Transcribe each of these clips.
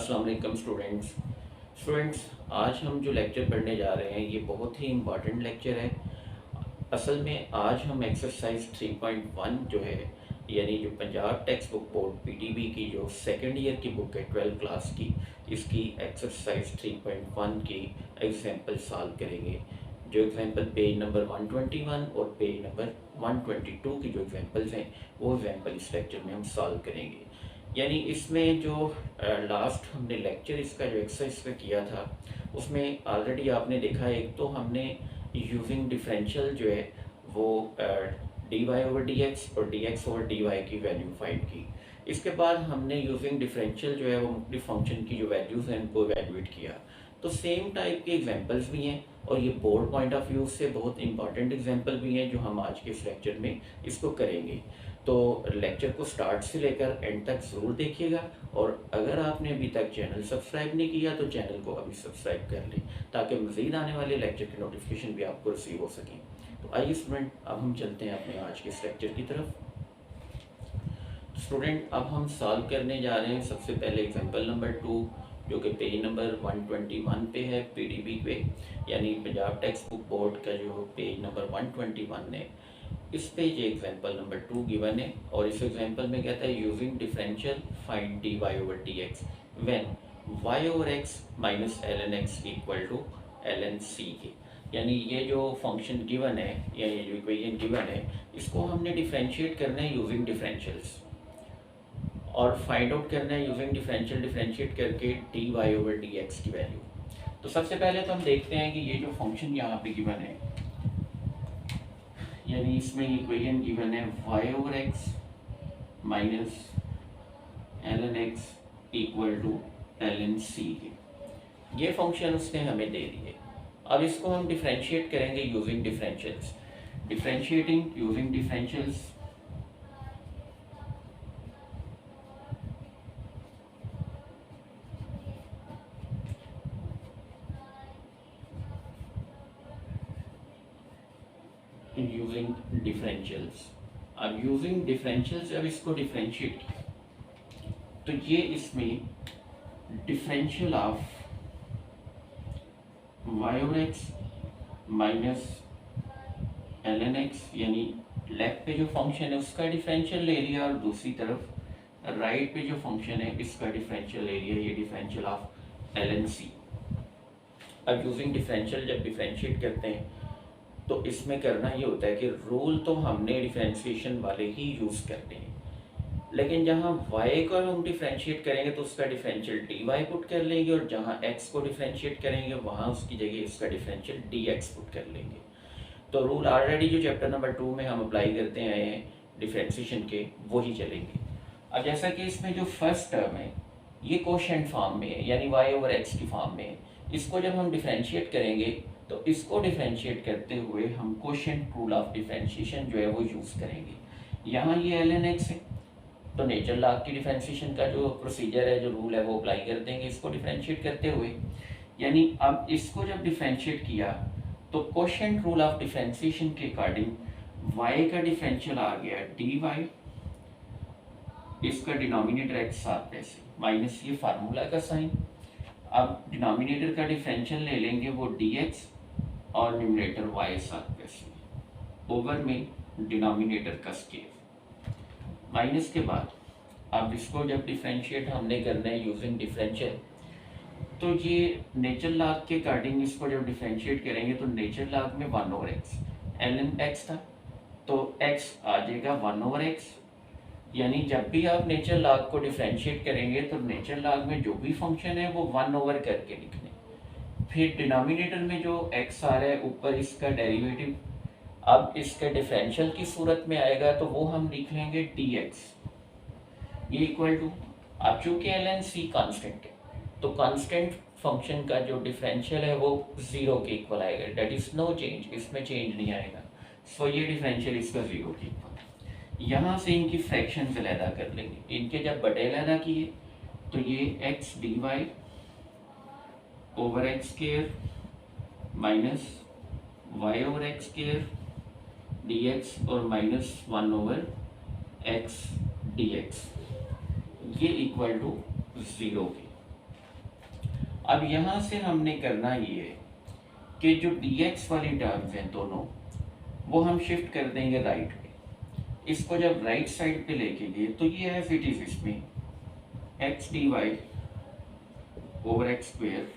अस्सलाम वालेकुम स्टूडेंट्स, आज हम जो लेक्चर पढ़ने जा रहे हैं ये बहुत ही इम्पॉर्टेंट लेक्चर है। असल में आज हम एक्सरसाइज 3.1 जो है, यानी जो Punjab text book board PTB की जो सेकेंड ईयर की बुक है 12th क्लास की, इसकी एक्सरसाइज 3.1 की एग्जाम्पल सॉल्व करेंगे। जो एग्जाम्पल पेज नंबर 121 और पेज नंबर 122 की जो एग्जाम्पल्स हैं वो एग्जाम्पल इस लेक्चर में हम सॉल्व करेंगे। यानी इसमें जो लास्ट हमने लेक्चर इसका जो एक्सरसाइज का किया था उसमें ऑलरेडी आपने देखा, एक तो हमने यूजिंग डिफरेंशियल जो है वो D Y over D x और d x over d y की वैल्यू फाइंड की। इसके बाद हमने यूजिंग डिफरेंशियल जो है वो मुख्तलिफ फंक्शन की जो वैल्यूज़ हैं उनको एवेलुएट किया। तो सेम टाइप के एग्जांपल्स भी हैं और ये बोर्ड पॉइंट ऑफ व्यू से बहुत इंपॉर्टेंट एग्जांपल भी हैं जो हम आज के इस लेक्चर में इसको करेंगे। तो लेक्चर को स्टार्ट से लेकर एंड तक ज़रूर देखिएगा, और अगर आपने अभी तक चैनल सब्सक्राइब नहीं किया तो चैनल को अभी सब्सक्राइब कर लें ताकि मज़ीद आने वाले लेक्चर की नोटिफिकेशन भी आपको रिसीव हो सकें। तो आइए स्टूडेंट, अब हम चलते हैं अपने आज के इस लेक्चर की तरफ। स्टूडेंट, अब हम सॉल्व करने जा रहे हैं सबसे पहले एग्जाम्पल नंबर 2, जो कि पेज नंबर 121 पे है पीडीबी पे, यानी पंजाब टेक्स्ट बुक बोर्ड का जो पेज नंबर 121 है इस पे ये एग्जाम्पल नंबर 2 गिवन है। और इस एग्जाम्पल में कहता है using differential find D Y over D X when Y over X minus L N X equal to L N C के। यानी ये जो फंक्शन गिवन है या ये जो इक्वेशन गिवन है इसको हमने डिफरेंशिएट करना है यूजिंग डिफरेंशियल्स और फाइंड आउट करना है यूजिंग डिफरेंशिएट करके D Y over D X की वैल्यू। तो सबसे पहले तो हम देखते हैं कि ये जो फंक्शन यहाँ पे गिवन है, यानी इसमें इक्वेशन गिवन है Y over X minus L N X equal to L N C के। ये फंक्शन उसने हमें दे दी है। अब इसको हम डिफरेंशिएट करेंगे using differentials. Differentiating using differentials, using differentials. अब यूजिंग डिफरेंशियल्स जब इसको डिफरेंशिएट किया तो ये इसमें differential of Y over X minus L N X, यानी लेफ्ट पे जो फंक्शन है उसका डिफरेंशियल ले लिया और दूसरी तरफ राइट पे जो फंक्शन है इसका डिफरेंशियल ले लिया, ये differential of L N C. अब यूजिंग डिफरेंशियल जब डिफरेंशिएट करते हैं तो इसमें करना ये होता है कि रूल तो हमने डिफरेंशिएशन वाले ही यूज़ करने हैं, लेकिन जहाँ y को हम डिफरेंशिएट करेंगे तो उसका डिफरेंशियल dy पुट कर लेंगे, और जहाँ x को डिफरेंशिएट करेंगे वहाँ उसकी जगह इसका डिफरेंशियल dx पुट कर लेंगे। तो रूल ऑलरेडी जो चैप्टर नंबर 2 में हम अप्लाई करते आए हैं डिफरेंशिएशन के वही चलेंगे। अब जैसा कि इसमें जो फर्स्ट टर्म है ये कोशेंट फॉर्म में है, यानी y ओवर x की फॉर्म में है। इसको जब हम डिफरेंशिएट करेंगे तो इसको डिफरेंशिएट करते हुए हम कोशेंट रूल ऑफ डिफरेंशिएशन जो है वो यूज़ करेंगे। यहाँ ये एल एन एक्स है तो नेचर लॉ की डिफरेंशिएशन का जो प्रोसीजर है, जो रूल है वो अप्लाई कर देंगे इसको डिफरेंशिएट करते हुए। यानी अब इसको जब डिफरेंशिएट किया तो कोशेंट रूल ऑफ डिफरेंशिएशन के अकॉर्डिंग वाई का डिफरेंशियल आ गया डी वाई, इसका डिनोमिनेटर एक्स साथ में से माइनस ये फार्मूला का साइन। अब डिनोमिनेटर का डिफरेंशियल ले लेंगे वो डी एक्स और न्यूमरेटर वाई साथ में से, ओवर में डिनोमिनेटर का स्केयर माइनस के बाद अब इसको जब डिफरेंशिएट हमने करना है यूजिंग डिफरेंशियल तो ये नेचर लॉग के अकॉर्डिंग इसको जब डिफरेंशिएट करेंगे तो नेचर लॉग में 1 over X L N X था तो x आ जाएगा 1 ओवर एक्स। यानी जब भी आप नेचर लॉग को डिफरेंशिएट करेंगे तो नेचर लॉग में जो भी फंक्शन है वो 1 ओवर करके लिखने, फिर डिनोमिनेटर में जो x आ रहा है ऊपर इसका डेरिवेटिव अब इसके डिफरेंशियल की सूरत में आएगा तो वो हम लिख लेंगे dx, ये इक्वल टू, अब चूंकि एल एन सी कॉन्स्टेंट है तो कॉन्स्टेंट फंक्शन का जो डिफरेंशियल है वो 0 के इक्वल आएगा, डेट इज नो चेंज, इसमें चेंज नहीं आएगा। सो ये डिफरेंशियल इसका 0 के इक्वल। यहाँ से इनकी फ्रैक्शंस अलहदा कर लेंगे, इनके जब बटे अलहदा किए तो ये x D Y over x square minus y over x square d x और minus 1 over x D x, ये इक्वल टू 0 के। अब यहाँ से हमने करना ये है कि जो dx वाली टर्म्स हैं दोनों, वो हम शिफ्ट कर देंगे राइट पे। इसको जब राइट साइड पे लेके गए तो ये एज इट इज इसमें X D Y over X square,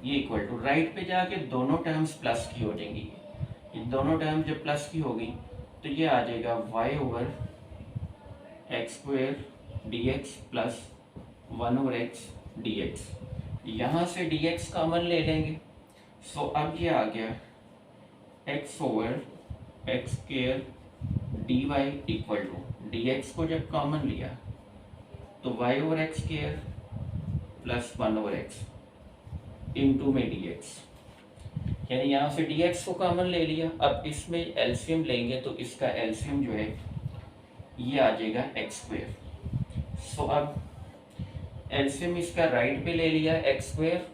ये इक्वल टू राइट पे जाके दोनों टर्म्स प्लस की हो जाएंगी। ये दोनों टर्म्स जब प्लस की होगी तो ये आ जाएगा Y over X square D X plus 1 over x D X. यहाँ से डी एक्स कॉमन ले लेंगे, सो अब ये आ गया X over X square D Y equal to D X को जब कॉमन लिया तो Y over X square plus 1 over X into में डी एक्स, यानी यहाँ से डी एक्स को कॉमन ले लिया। अब इसमें एलसीएम लेंगे तो इसका एलसीएम जो है ये आ जाएगा एक्स स्क्वेयर। सो अब एलसीएम इसका राइट पे ले लिया एक्स स्क्वेयर,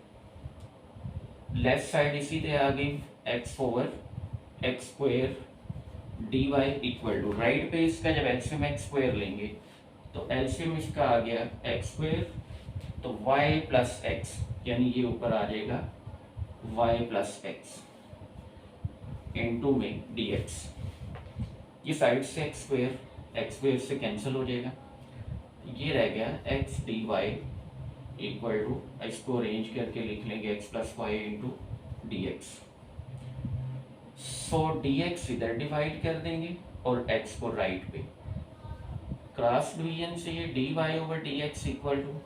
लेफ्ट साइड इसी तरह आ गई X over X square D Y equal to right पे इसका जब एलसीएम एक्स स्क्वेयर लेंगे तो एलसीएम इसका आ गया एक्स स्क्वेयर, तो वाई प्लस एक्स, यानी ये ऊपर आ जाएगा वाई प्लस एक्स इंटू में डी एक्स। ये साइड से एक्स स्क्वेयर से कैंसिल हो जाएगा, ये रह गया x D Y equal to, इसको अरेंज करके लिख लेंगे x plus y into d x. So d x इधर डिवाइड कर देंगे और एक्स को राइट पे, क्रॉस डिवीजन से ये D Y over D X equal to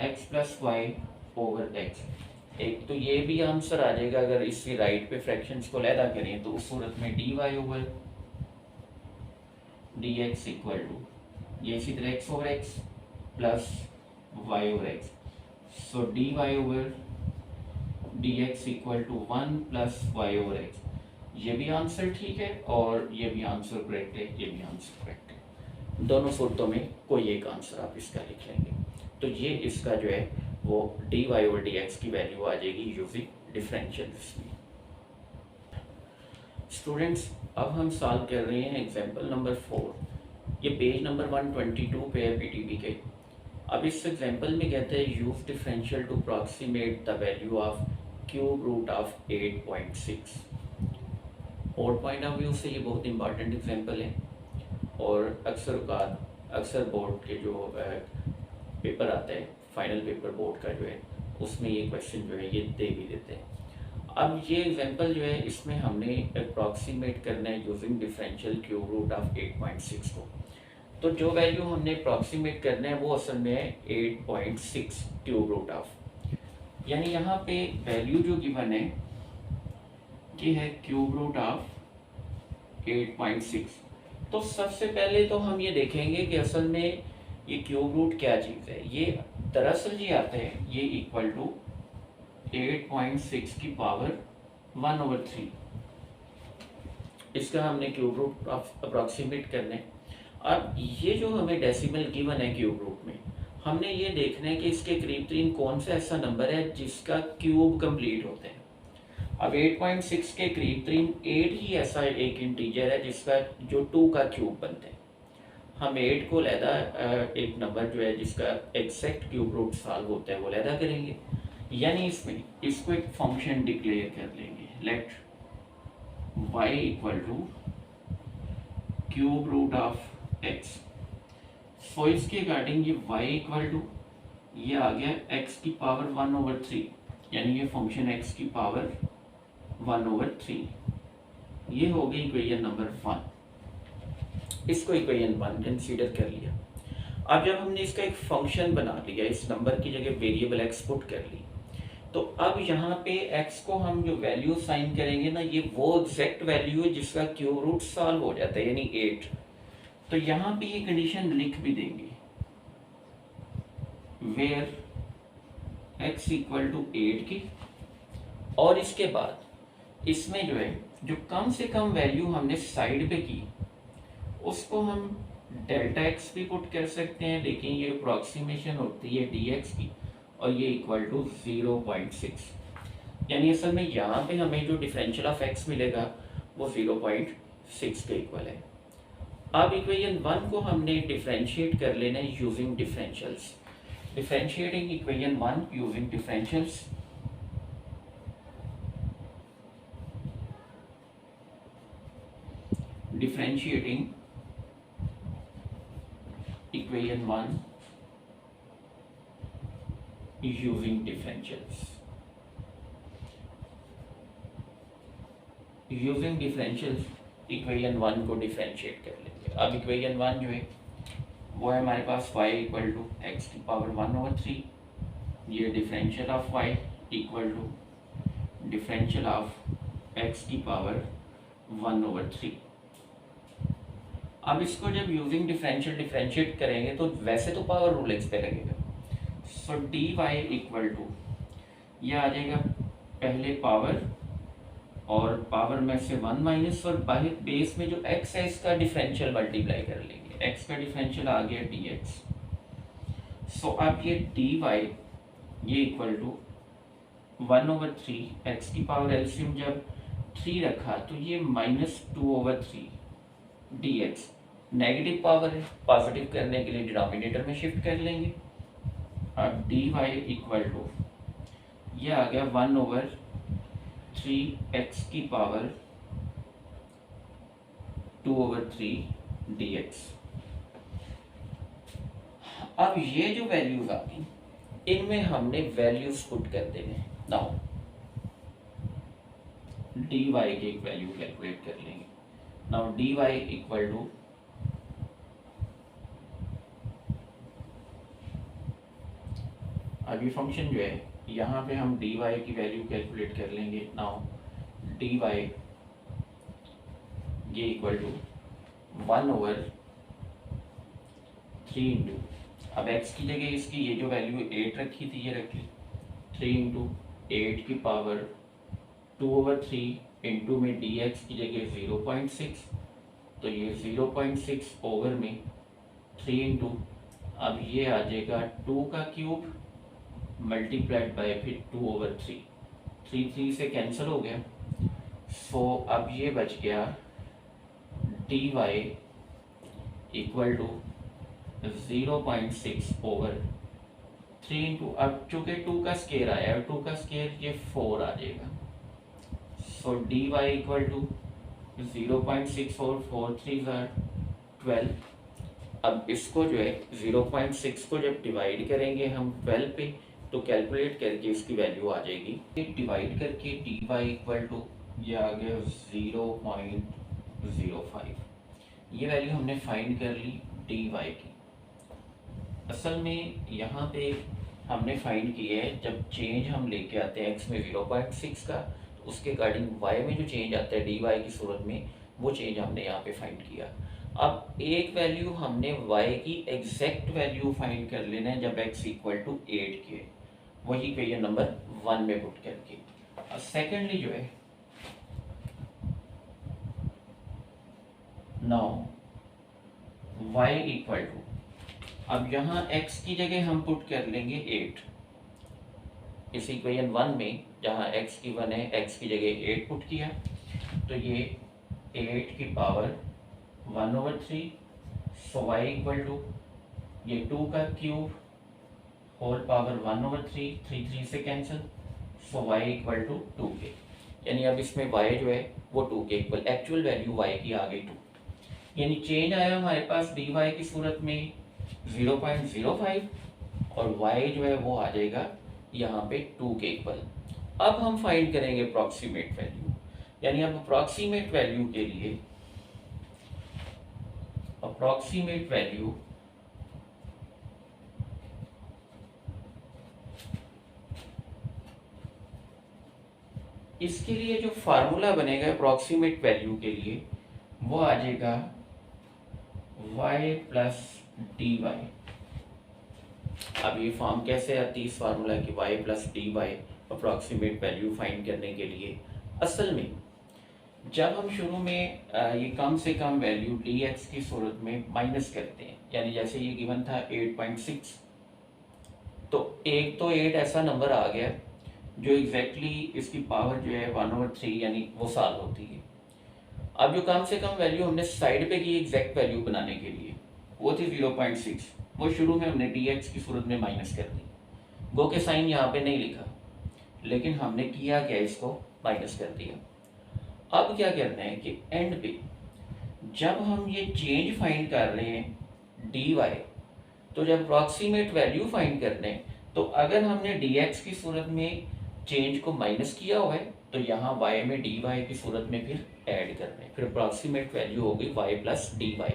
X plus Y over X. एक तो ये भी आंसर आ जाएगा अगर इसी राइट पे फ्रैक्शंस को लैदा करें तो उस सूरत में D Y over D X equal to ये इसी तरह X over X plus Y over X. So D Y over D X equal to 1 plus Y over X. ये भी आंसर ठीक है और ये भी आंसर करेक्ट है, ये भी आंसर करेक्ट है। दोनों सूरतों में कोई एक आंसर आप इसका लिख लेंगे। तो ये इसका जो है वो D Y over D X की वैल्यू आ जाएगी यूजिंग डिफरेंशियल। स्टूडेंट्स अब हम सॉल्व कर रहे हैं एग्जांपल नंबर 4। ये पेज नंबर 122 पे है पीटीबी के। अब इस एग्जांपल में कहते हैं use differential to approximate the value of cube root of 8.6। Board point of view से ये बहुत इंपॉर्टेंट एग्जांपल है और अक्सर बोर्ड के जो पेपर आता है फाइनल पेपर बोर्ड का जो है उसमें ये क्वेश्चन जो है ये दे भी देते हैं। अब ये एग्जांपल जो है इसमें हमने अप्रॉक्सीमेट करना है using differential cube root of 8.6 को। तो जो वैल्यू हमने अप्रॉक्सीमेट करना है वो असल में है 8.6 क्यूब रूट ऑफ, यानी यहाँ पे वैल्यू जो गिवन है कि है क्यूब रूट ऑफ 8.6। तो सबसे पहले तो हम ये देखेंगे कि असल में ये क्यूब रूट क्या चीज़ है। ये दरअसल ये आता है ये इक्वल टू 8.6 की पावर 1/3। इसका हमने क्यूब रूट अप्रॉक्सीमेट करना है। अब ये जो हमें डेसिमल गिवन है क्यूब रूट में, हमने ये देखना है कि इसके करीब तरीन कौन सा ऐसा नंबर है जिसका क्यूब कंप्लीट होता है। अब 8.6 के करीब तरीन 8 ही ऐसा एक इंटीजर है जिसका जो 2 का क्यूब बनता है। हम 8 को लैदा एक नंबर जो है जिसका एग्जैक्ट क्यूब रूट सॉल्व होता है वो लैदा करेंगे, यानी इसमें इसको एक फंक्शन डिक्लेयर कर लेंगे, let y equal to cube root of x। So इसके अकॉर्डिंग ये y इक्वल टू ये आ गया x की पावर 1/3, यानी ये फंक्शन x की पावर 1/3। ये हो गई इक्वेशन नंबर 1। इसको इक्वेशन 1 कंसीडर कर लिया। अब जब हमने इसका एक फंक्शन बना लिया, इस नंबर की जगह वेरिएबल x पुट कर ली, तो अब यहाँ पे x को हम जो वैल्यू साइन करेंगे ना, ये वो एग्जैक्ट वैल्यू है जिसका क्यूब रूट सॉल्व हो जाता है, यानी 8। तो यहाँ पे ये कंडीशन लिख भी देंगे वेयर x इक्वल टू 8 की, और इसके बाद इसमें जो है जो कम से कम वैल्यू हमने साइड पे की उसको हम डेल्टा एक्स भी पुट कर सकते हैं, लेकिन ये अप्रॉक्सीमेशन होती है dx की और ये इक्वल टू 0.6, यानी असल में यहाँ पे हमें जो डिफरेंशियल ऑफ x मिलेगा वो 0.6 के इक्वल है। अब इक्वेशन 1 को हमने डिफरेंशिएट कर लेना है using differentials. Differentiating equation 1 using differentials. Differentiating equation 1 using differentials. Using differential equation 1 को डिफरेंशिएट कर लेंगे। अब इक्वेशन 1 जो है वो है हमारे पास y इक्वल टू एक्स की पावर 1/3, ये differential of y equal to differential of x की पावर 1/3। अब इसको जब यूजिंग डिफरेंशियल डिफरेंशिएट करेंगे तो वैसे तो पावर रूल x पे लगेगा, सो डी वाई इक्वल टू ये आ जाएगा पहले पावर और पावर में से 1 माइनस और बाहर बेस में जो x है इसका डिफरेंशियल मल्टीप्लाई कर लेंगे, x का डिफरेंशियल आ गया dx। सो अब ये dy ये इक्वल टू 1/3 x की पावर एलसीएम जब 3 रखा तो ये -2/3 dx। नेगेटिव पावर है, पॉजिटिव करने के लिए डिनोमिनेटर में शिफ्ट कर लेंगे। अब dy इक्वल टू ये आ गया 1/3 की पावर 2/3 dx। अब ये जो वैल्यूज आ गई इनमें हमने वैल्यूज पुट कर देने। नाउ dy की एक वैल्यू कैलकुलेट कर लेंगे। नाउ dy इक्वल टू अब ये फंक्शन जो है यहाँ पे हम dy की वैल्यू कैलकुलेट कर लेंगे। नाउ dy ये इक्वल टू 1/3 इंटू, अब x की जगह इसकी ये जो वैल्यू 8 रखी थी ये रख ली, 3 इंटू 8 की पावर 2/3 इंटू में dx की जगह 0.6, तो ये 0.6 ओवर में 3 इंटू, अब ये आ जाएगा 2 का क्यूब मल्टीप्लाइड बाय फिर 2/3, 3 से कैंसिल हो गया। सो अब ये बच गया dy equal to 0.6 over 3 into, अब चूंकि 2 का स्केयर आया है 2 का स्केयर ये 4 आ जाएगा। सो dy इक्वल टू 0.6 और 4 3 12। अब इसको जो है 0.6 को जब डिवाइड करेंगे हम 12 पे तो कैलकुलेट करके इसकी वैल्यू आ जाएगी, डिवाइड करके dy इक्वल टू ये आ गया 0.05। ये वैल्यू हमने फाइंड कर ली dy की। असल में यहाँ पे हमने फाइंड किया है जब चेंज हम लेके आते हैं x में 0.6 का तो उसके अकॉर्डिंग y में जो चेंज आता है dy की सूरत में वो चेंज हमने यहाँ पे फाइंड किया। अब एक वैल्यू हमने y की एग्जैक्ट वैल्यू फाइंड कर लेना है जब x इक्वल टू 8 के, वही इक्वेशन नंबर 1 में पुट करके। सेकेंडली जो है नाउ y इक्वल टू, अब यहाँ x की जगह हम पुट कर लेंगे 8, इस इक्वेशन 1 में जहाँ x की 1 है x की जगह 8 पुट किया तो ये 8 की power 1/3। So y equal to ये 2 का क्यूब होल पावर 1/3, 3 से cancel, so y equal to 2k। यानी अब इसमें y जो है वो 2k equal, actual value y की आ गई 2, यानी चेंज आया हमारे पास dy की सूरत में 0.05 और y जो है वो आ जाएगा यहाँ पे 2k इक्वल। अब हम फाइंड करेंगे अप्रॉक्सीमेट वैल्यू, यानी अब अप्रॉक्सीमेट वैल्यू के लिए अप्रॉक्सीमेट वैल्यू इसके लिए जो फार्मूला बनेगा अप्रॉक्सीमेट वैल्यू के लिए वो आ जाएगा y प्लस dy। अब ये फॉर्म कैसे आती है इस फार्मूला की y plus dy approximate value find करने के लिए? असल में जब हम शुरू में ये कम से कम वैल्यू dx की सूरत में माइनस करते हैं, यानी जैसे ये गिवन था 8.6, तो 8 ऐसा नंबर आ गया जो एग्जैक्टली इसकी पावर जो है 1/3 यानी वो साल होती है। अब जो कम से कम वैल्यू हमने साइड पे की एग्जैक्ट वैल्यू बनाने के लिए वो थी 0.6, वो शुरू में हमने डी एक्स की सूरत में माइनस कर दी, गो के साइन यहाँ पे नहीं लिखा, लेकिन हमने किया क्या, इसको माइनस कर दिया। अब क्या करना है कि एंड पे जब हम ये चेंज फाइंड कर रहे हैं डी वाई, तो जब अप्रॉक्सीमेट वैल्यू फाइंड करने हैं, तो अगर हमने डी एक्स की सूरत में चेंज को माइनस किया हुआ है, तो यहाँ y में डी वाई की सूरत में फिर ऐड करना है, फिर अप्रॉक्सीमेट वैल्यू होगी y प्लस डी वाई।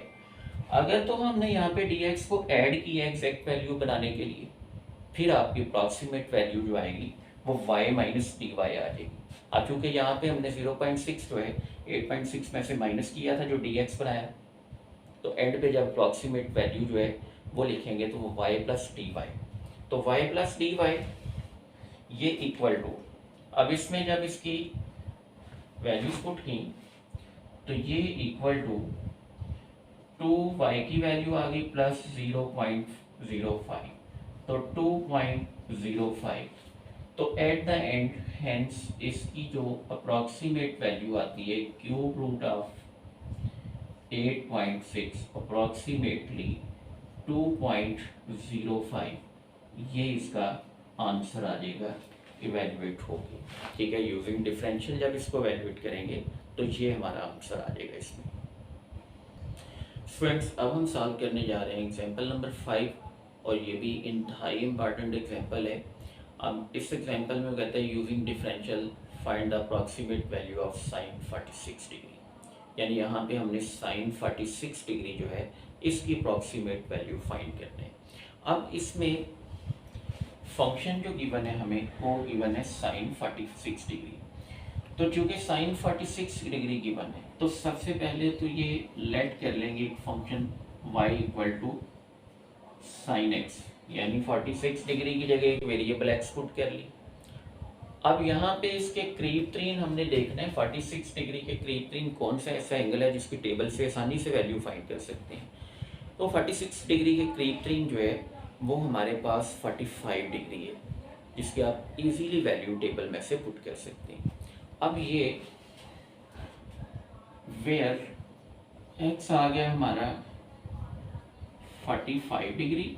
अगर तो हमने यहाँ पे डी एक्स को ऐड किया एग्जैक्ट वैल्यू बनाने के लिए, फिर आपकी अप्रॉक्सीमेट वैल्यू जो आएगी वो y माइनस डी वाई आ जाएगी। अब चूंकि यहाँ पे हमने 0.6 जो है 8.6 में से माइनस किया था जो डी एक्स बनाया, तो एंड पे जब अप्रॉक्सीमेट वैल्यू जो है वो लिखेंगे तो वो y प्लस डी वाई, तो y प्लस डी वाई ये इक्वल टू, अब इसमें जब इसकी वैल्यूज पुट की तो ये इक्वल टू 2y की वैल्यू आ गई प्लस 0.05, तो 2.05, तो एट द एंड हेंस इसकी जो अप्रॉक्सीमेट वैल्यू आती है क्यूब रूट ऑफ 8.6 अप्रॉक्सीमेटली 2.05, ये इसका आंसर आ जाएगा, इवेल्युएट होगी। ठीक है, यूजिंग डिफरेंशियल जब इसको इवेल्युएट करेंगे तो ये हमारा आंसर आ जाएगा इसमें। स्टूडेंट्स, अब हम सॉल्व करने जा रहे हैं एग्जांपल नंबर 5, और ये भी इंतहाई इंपॉर्टेंट एग्जांपल है। अब इस एग्जांपल में कहते हैं using differential find the approximate value of sine 46 degree, यानी यहाँ पे हमने साइन 46 डिग्री जो है इसकी अप्रॉक्सीमेट वैल्यू फाइंड करने हैं। अब इसमें फंक्शन जो गिवन है हमें वो गिवन है साइन 46 डिग्री, तो चूंकि साइन 46 डिग्री गिवन है तो सबसे पहले तो ये लेट कर लेंगे एक function y equal to sine x, यानी 46 डिग्री की जगह एक वेरिएबल x पुट कर ली। अब यहाँ पे इसके करीब तरीन हमने देखना है 46 डिग्री के करीब तरीन कौन सा ऐसा एंगल है जिसकी टेबल से आसानी से वैल्यू फाइंड कर सकते हैं। तो 46 डिग्री के करीब तरीन जो है वो हमारे पास 45 डिग्री है, जिसकी आप इजीली वैल्यू टेबल में से पुट कर सकते हैं। अब ये वेयर x आ गया हमारा 45 डिग्री,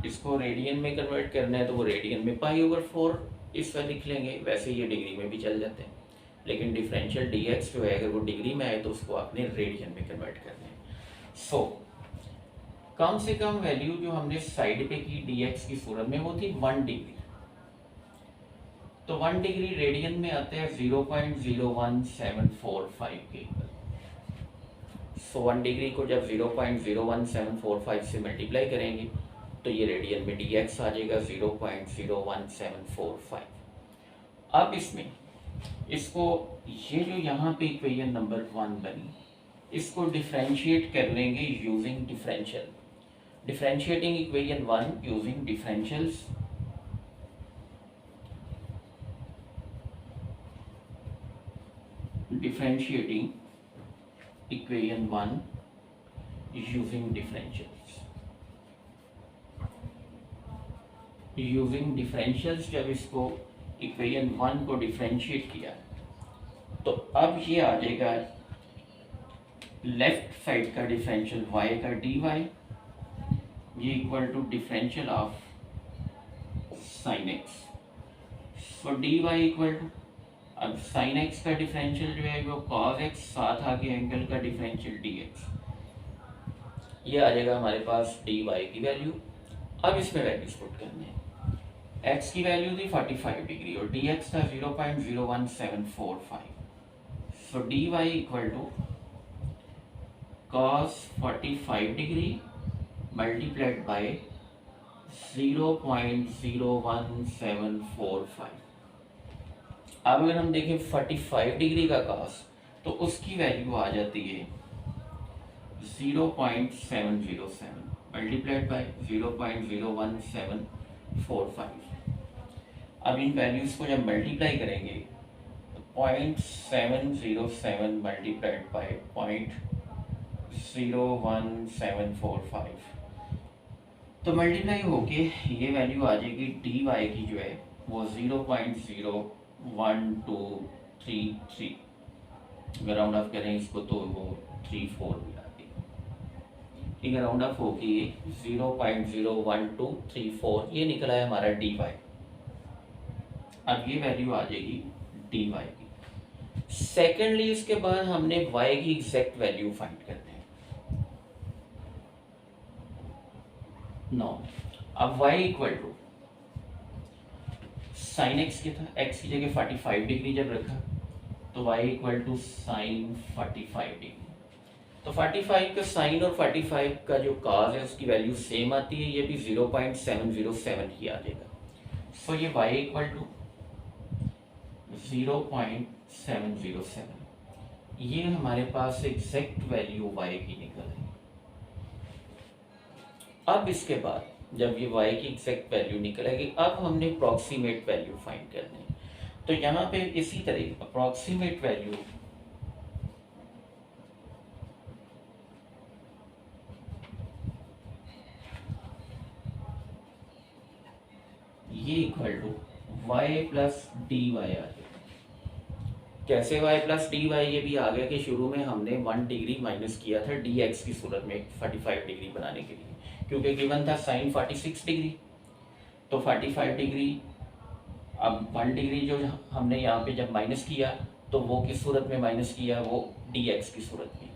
इसको रेडियन में कन्वर्ट करना है तो वो रेडियन में π/4 इस पर लिख लेंगे, वैसे ये डिग्री में भी चल जाते हैं, लेकिन डिफरेंशियल dx जो है अगर वो डिग्री में आए तो उसको आपने रेडियन में कन्वर्ट करना है। सो कम से कम वैल्यू जो हमने साइड पे की dx की सूरत में वो थी 1 डिग्री, तो 1 डिग्री रेडियन में आता है 0.01745 के इक्वल। सो 1 डिग्री को जब 0.01745 से मल्टीप्लाई करेंगे तो ये रेडियन में dx आ जाएगा 0.01745। अब इसमें इसको ये जो यहाँ पे इक्वेशन नंबर 1 बनी, इसको डिफरेंशिएट कर लेंगे using differential, differentiating equation 1 using differentials. Differentiating equation 1 using differentials, using differentials जब इसको इक्वेशन 1 को डिफरेंशिएट किया तो अब ये आ जाएगा लेफ्ट साइड का डिफरेंशियल y का dy, ये equal to differential of sin x, so dy equal to, अब sin x का डिफरेंशियल जो है वो cos x, साथ आगे एंगल का डिफरेंशियल dx, ये आ जाएगा हमारे पास dy की वैल्यू। अब इसमें वैल्यूज पुट करने हैं, x की वैल्यू थी 45 डिग्री और dx था 0.01745, so dy equal to cos 45 degree multiplied by 0.01745। अब अगर हम देखें 45 डिग्री का cos तो उसकी वैल्यू आ जाती है 0.707 मल्टीप्लाइड बाय 0.01745। अब इन वैल्यूज को जब मल्टीप्लाई करेंगे तो 0.707 मल्टीप्लाइड बाय 0.01745, तो मल्टीप्लाई होके ये वैल्यू आ जाएगी dy की जो है वो 0.01233, अगर राउंड ऑफ करें इसको तो वो 34 भी आती है। एक राउंड ऑफ होगी 0.01234, ये निकला है हमारा dy। अब ये वैल्यू आ जाएगी dy की। सेकेंडली इसके बाद हमने y की एग्जैक्ट वैल्यू फाइंड करनी है। नो, अब y equal to sine x क्या था, x की जगह 45 डिग्री जब रखा तो y equal to sine 45 degree. तो 45 का साइन और 45 का जो काज है उसकी वैल्यू सेम आती है, ये भी 0.707 ही आ जाएगा। सो ये y इक्वल टू 0.707, ये हमारे पास एग्जैक्ट वैल्यू y की निकल आई। अब इसके बाद जब ये y की एग्जैक्ट वैल्यू निकल आएगी, अब हमने अप्रॉक्सीमेट वैल्यू फाइंड करनी है। तो यहाँ पे इसी तरह अप्रॉक्सीमेट वैल्यू ये equal to y plus d y आ गया। कैसे y प्लस डी वाई, ये भी आ गया कि शुरू में हमने 1 डिग्री माइनस किया था dx की सूरत में 45 डिग्री बनाने के लिए, क्योंकि गिवन था साइन 46 डिग्री। तो 45 डिग्री, अब 1 डिग्री जो हमने यहाँ पे जब माइनस किया तो वो किस सूरत में माइनस किया, वो dx की सूरत में।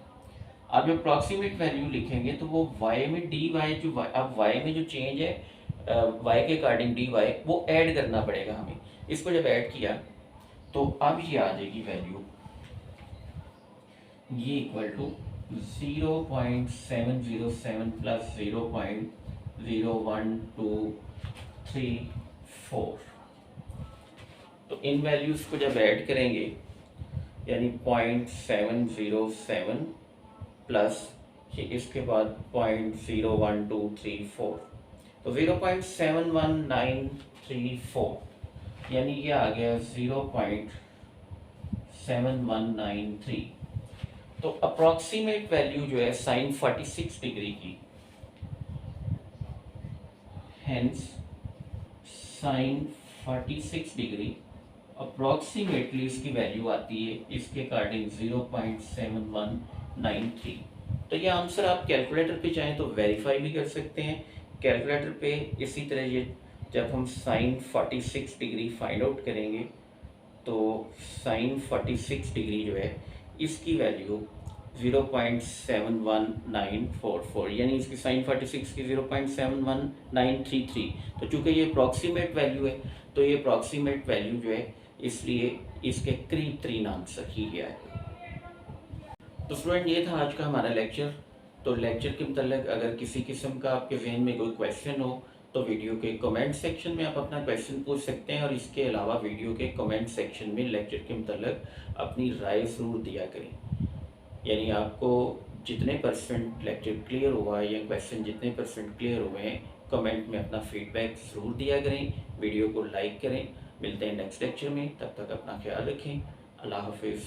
अब जब अप्रॉक्सीमेट वैल्यू लिखेंगे तो वो y में dy जो अब y में जो चेंज है y के अकॉर्डिंग dy, वो ऐड करना पड़ेगा हमें। इसको जब ऐड किया तो अब ये आ जाएगी वैल्यू, ये इक्वल टू 0.707 प्लस 0.01234। तो इन वैल्यूज को जब ऐड करेंगे यानी 0.707 प्लस इसके बाद 0.01234, तो 0.71934, यानी ये आ गया 0.7193। तो अप्रॉक्सीमेट वैल्यू जो है साइन 46 डिग्री की, हेंस साइन 46 डिग्री अप्रॉक्सीमेटली इसकी वैल्यू आती है इसके अकॉर्डिंग 0.7193। तो ये आंसर आप कैलकुलेटर पे चाहें तो वेरीफाई भी कर सकते हैं कैलकुलेटर पे। इसी तरह ये जब हम साइन 46 डिग्री फाइंड आउट करेंगे तो साइन 46 डिग्री जो है इसकी वैल्यू 0.71944, यानी इसकी साइन 46 की 0.71933। तो चूंकि ये अप्रॉक्सीमेट वैल्यू है तो ये अप्रॉक्सीमेट वैल्यू जो है इसलिए इसके करीब तरीन आंसर ही गया है। तो स्टूडेंट ये था आज का हमारा लेक्चर। तो लेक्चर के मतलब अगर किसी किस्म का आपके जहन में कोई क्वेश्चन हो तो वीडियो के कमेंट सेक्शन में आप अपना क्वेश्चन पूछ सकते हैं, और इसके अलावा वीडियो के कमेंट सेक्शन में लेक्चर के मतलब अपनी राय ज़रूर दिया करें। यानी आपको जितने परसेंट लेक्चर क्लियर हुआ या क्वेश्चन जितने परसेंट क्लियर हुए हैं, कमेंट में अपना फीडबैक ज़रूर दिया करें, वीडियो को लाइक करें। मिलते हैं नेक्स्ट लेक्चर में, तब तक अपना ख्याल रखें। अल्लाह हाफिज़।